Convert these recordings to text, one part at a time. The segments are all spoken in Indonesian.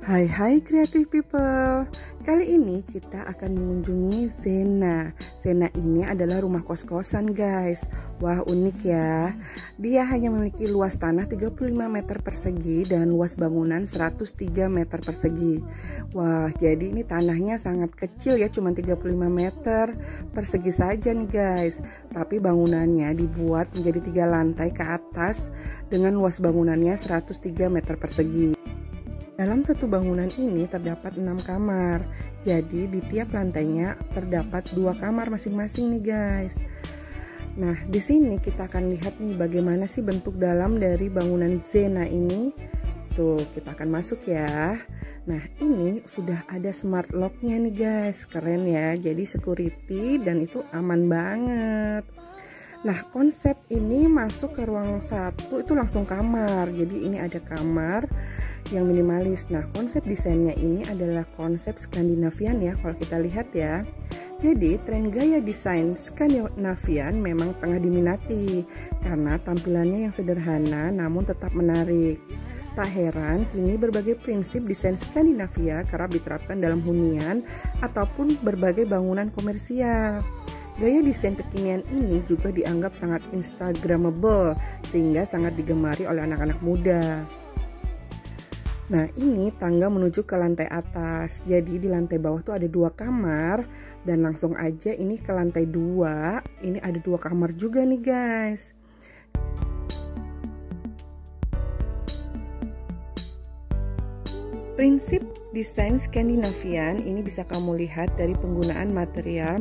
Hai creative people. Kali ini kita akan mengunjungi Zena. Zena ini adalah rumah kos-kosan guys. Wah, unik ya. Dia hanya memiliki luas tanah 35 meter persegi dan luas bangunan 103 meter persegi. Wah, jadi ini tanahnya sangat kecil ya, cuma 35 meter persegi saja nih guys. Tapi bangunannya dibuat menjadi 3 lantai ke atas dengan luas bangunannya 103 meter persegi. Dalam satu bangunan ini terdapat 6 kamar. Jadi di tiap lantainya terdapat 2 kamar masing-masing nih guys. Nah, di sini kita akan lihat nih bagaimana sih bentuk dalam dari bangunan Zena ini. Tuh, kita akan masuk ya. Nah, ini sudah ada smart lock-nya nih guys. Keren ya. Jadi security dan itu aman banget. Nah, konsep ini masuk ke ruang satu itu langsung kamar. Jadi ini ada kamar yang minimalis. Nah, konsep desainnya ini adalah konsep Skandinavian ya, kalau kita lihat ya. Jadi tren gaya desain Skandinavian memang tengah diminati karena tampilannya yang sederhana namun tetap menarik. Tak heran kini berbagai prinsip desain Skandinavia kerap diterapkan dalam hunian ataupun berbagai bangunan komersial. Gaya desain kekinian ini juga dianggap sangat instagramable sehingga sangat digemari oleh anak-anak muda. Nah, ini tangga menuju ke lantai atas. Jadi di lantai bawah tuh ada 2 kamar dan langsung aja ini ke lantai 2. Ini ada 2 kamar juga nih guys. Prinsip desain Skandinavian ini bisa kamu lihat dari penggunaan material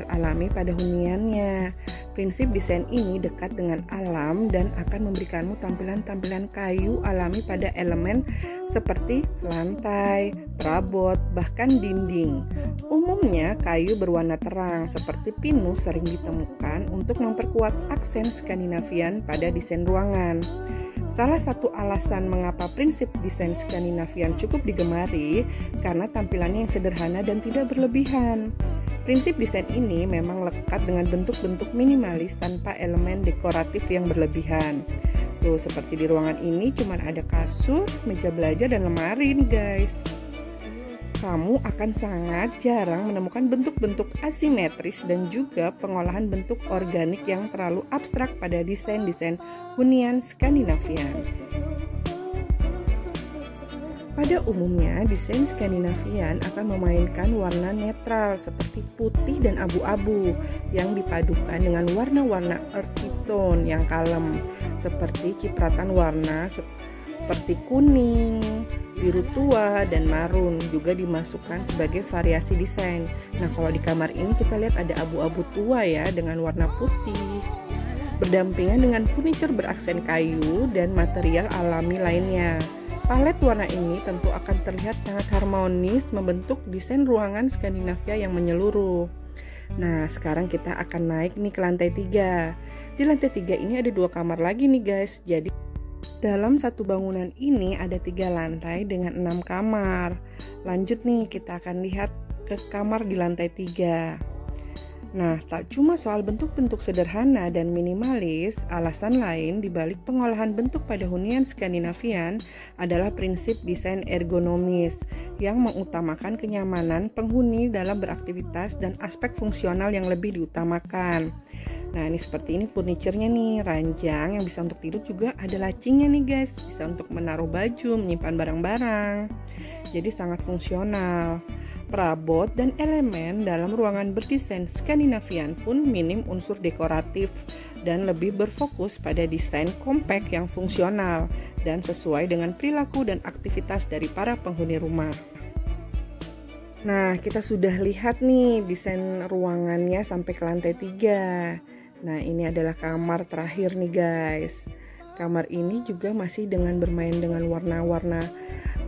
alami pada huniannya. Prinsip desain ini dekat dengan alam dan akan memberikanmu tampilan-tampilan kayu alami pada elemen seperti lantai, perabot, bahkan dinding. Umumnya kayu berwarna terang seperti pinus sering ditemukan untuk memperkuat aksen Skandinavian pada desain ruangan. Salah satu alasan mengapa prinsip desain Skandinavian cukup digemari karena tampilannya yang sederhana dan tidak berlebihan. Prinsip desain ini memang lekat dengan bentuk-bentuk minimalis tanpa elemen dekoratif yang berlebihan. Tuh, seperti di ruangan ini cuma ada kasur, meja belajar, dan lemari nih guys. Kamu akan sangat jarang menemukan bentuk-bentuk asimetris dan juga pengolahan bentuk organik yang terlalu abstrak pada desain-desain hunian Skandinavian. Pada umumnya, desain Skandinavian akan memainkan warna netral seperti putih dan abu-abu yang dipadukan dengan warna-warna earthy tone yang kalem seperti cipratan warna seperti kuning, biru tua, dan marun juga dimasukkan sebagai variasi desain. Nah, kalau di kamar ini kita lihat ada abu-abu tua ya dengan warna putih berdampingan dengan furniture beraksen kayu dan material alami lainnya. Palet warna ini tentu akan terlihat sangat harmonis membentuk desain ruangan Skandinavia yang menyeluruh. Nah, sekarang kita akan naik nih ke lantai 3. Di lantai 3 ini ada 2 kamar lagi nih guys. Jadi dalam satu bangunan ini ada 3 lantai dengan 6 kamar. Lanjut nih, kita akan lihat ke kamar di lantai 3. Nah, tak cuma soal bentuk-bentuk sederhana dan minimalis, alasan lain dibalik pengolahan bentuk pada hunian Skandinavian adalah prinsip desain ergonomis yang mengutamakan kenyamanan penghuni dalam beraktivitas dan aspek fungsional yang lebih diutamakan. Nah, ini seperti ini furniturnya nih, ranjang yang bisa untuk tidur, juga ada lacinya nih guys, bisa untuk menaruh baju, menyimpan barang-barang. Jadi sangat fungsional. Perabot dan elemen dalam ruangan berdesain Skandinavian pun minim unsur dekoratif dan lebih berfokus pada desain compact yang fungsional dan sesuai dengan perilaku dan aktivitas dari para penghuni rumah. Nah, kita sudah lihat nih desain ruangannya sampai ke lantai 3. Nah, ini adalah kamar terakhir nih guys. Kamar ini juga masih dengan bermain dengan warna-warna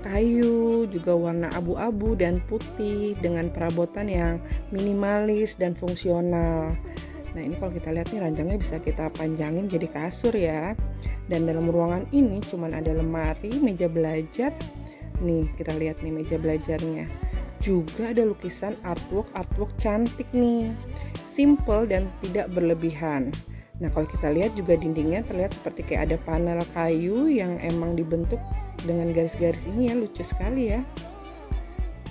kayu, juga warna abu-abu dan putih dengan perabotan yang minimalis dan fungsional. Nah, ini kalau kita lihat nih ranjangnya bisa kita panjangin jadi kasur ya. Dan dalam ruangan ini cuman ada lemari, meja belajar. Nih, kita lihat nih meja belajarnya. Juga ada lukisan artwork cantik nih. Simple dan tidak berlebihan. Nah, kalau kita lihat juga dindingnya terlihat seperti kayak ada panel kayu yang emang dibentuk dengan garis-garis ini ya, lucu sekali ya.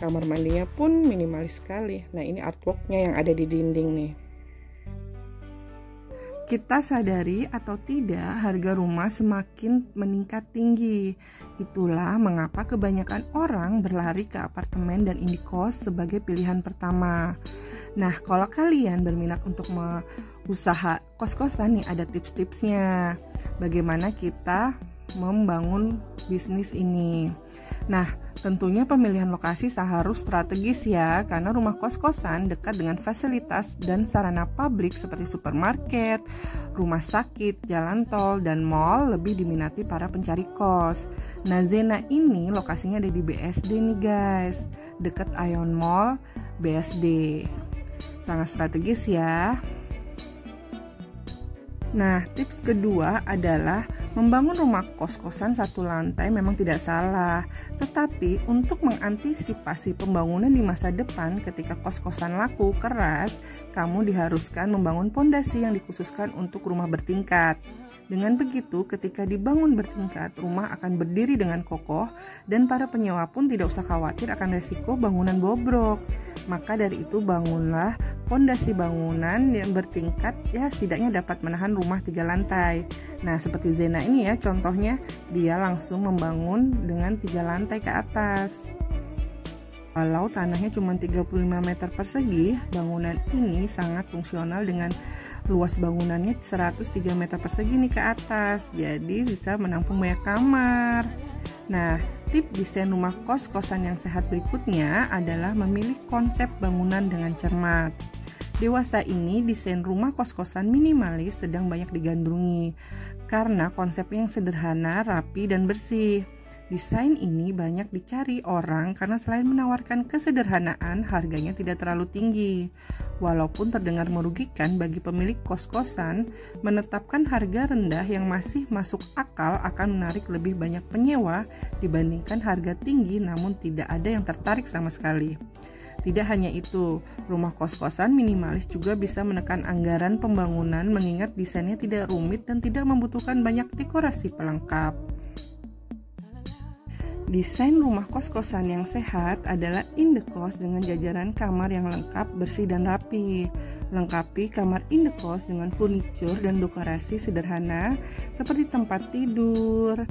Kamar mandinya pun minimalis sekali. Nah, ini artworknya yang ada di dinding nih. Kita sadari atau tidak, harga rumah semakin meningkat tinggi. Itulah mengapa kebanyakan orang berlari ke apartemen dan indikos sebagai pilihan pertama. Nah, kalau kalian berminat untuk usaha kos-kosan nih, ada tips-tipsnya. Bagaimana kita membangun bisnis ini. Nah, tentunya pemilihan lokasi seharus strategis ya, karena rumah kos-kosan dekat dengan fasilitas dan sarana publik seperti supermarket, rumah sakit, jalan tol, dan mall lebih diminati para pencari kos. Nah, Zena ini lokasinya ada di BSD nih guys, dekat Ion Mall, BSD. Sangat strategis ya. Nah, tips kedua adalah membangun rumah kos-kosan satu lantai memang tidak salah, tetapi untuk mengantisipasi pembangunan di masa depan ketika kos-kosan laku keras, kamu diharuskan membangun pondasi yang dikhususkan untuk rumah bertingkat. Dengan begitu, ketika dibangun bertingkat, rumah akan berdiri dengan kokoh dan para penyewa pun tidak usah khawatir akan resiko bangunan bobrok. Maka dari itu bangunlah pondasi bangunan yang bertingkat ya, setidaknya dapat menahan rumah 3 lantai. Nah, seperti Zena ini ya, contohnya dia langsung membangun dengan 3 lantai ke atas. Walau tanahnya cuma 35 meter persegi, bangunan ini sangat fungsional dengan luas bangunannya 103 meter persegi nih ke atas. Jadi bisa menampung banyak kamar. Nah, tip desain rumah kos-kosan yang sehat berikutnya adalah memilih konsep bangunan dengan cermat. Dewasa ini desain rumah kos-kosan minimalis sedang banyak digandrungi karena konsepnya yang sederhana, rapi, dan bersih. Desain ini banyak dicari orang karena selain menawarkan kesederhanaan, harganya tidak terlalu tinggi. Walaupun terdengar merugikan bagi pemilik kos-kosan, menetapkan harga rendah yang masih masuk akal akan menarik lebih banyak penyewa dibandingkan harga tinggi namun tidak ada yang tertarik sama sekali. Tidak hanya itu, rumah kos-kosan minimalis juga bisa menekan anggaran pembangunan mengingat desainnya tidak rumit dan tidak membutuhkan banyak dekorasi pelengkap. Desain rumah kos-kosan yang sehat adalah indekos dengan jajaran kamar yang lengkap, bersih, dan rapi. Lengkapi kamar indekos dengan furniture dan dekorasi sederhana seperti tempat tidur,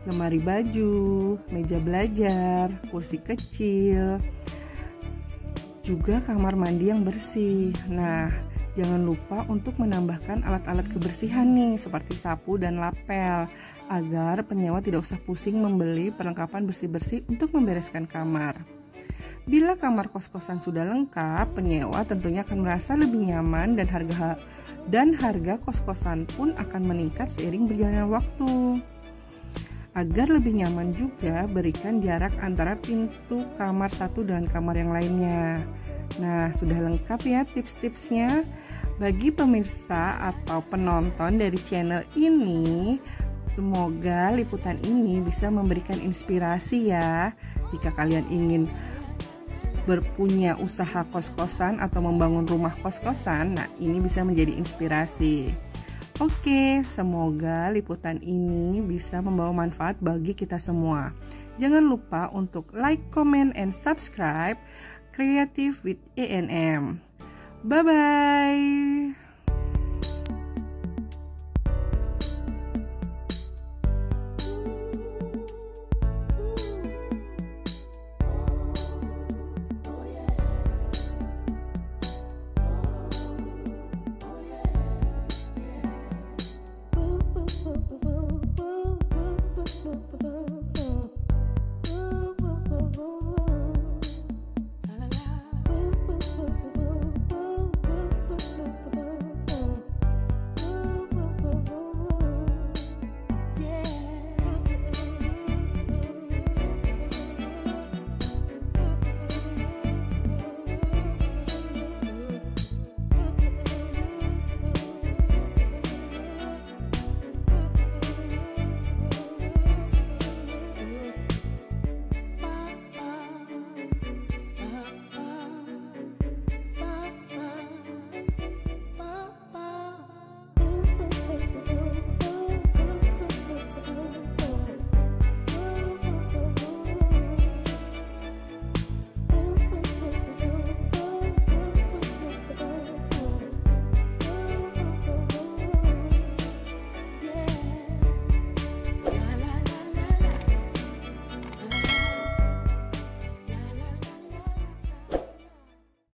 lemari baju, meja belajar, kursi kecil, juga kamar mandi yang bersih. Nah, jangan lupa untuk menambahkan alat-alat kebersihan nih seperti sapu dan lapel agar penyewa tidak usah pusing membeli perlengkapan bersih-bersih untuk membereskan kamar. Bila kamar kos-kosan sudah lengkap, penyewa tentunya akan merasa lebih nyaman dan harga kos-kosan pun akan meningkat seiring berjalannya waktu. Agar lebih nyaman juga, berikan jarak antara pintu kamar satu dengan kamar yang lainnya. Nah, sudah lengkap ya tips-tipsnya. Bagi pemirsa atau penonton dari channel ini, semoga liputan ini bisa memberikan inspirasi ya. Jika kalian ingin berpunya usaha kos-kosan atau membangun rumah kos-kosan, nah ini bisa menjadi inspirasi. Oke, semoga liputan ini bisa membawa manfaat bagi kita semua. Jangan lupa untuk like, comment, and subscribe Creative with ANM. Bye-bye.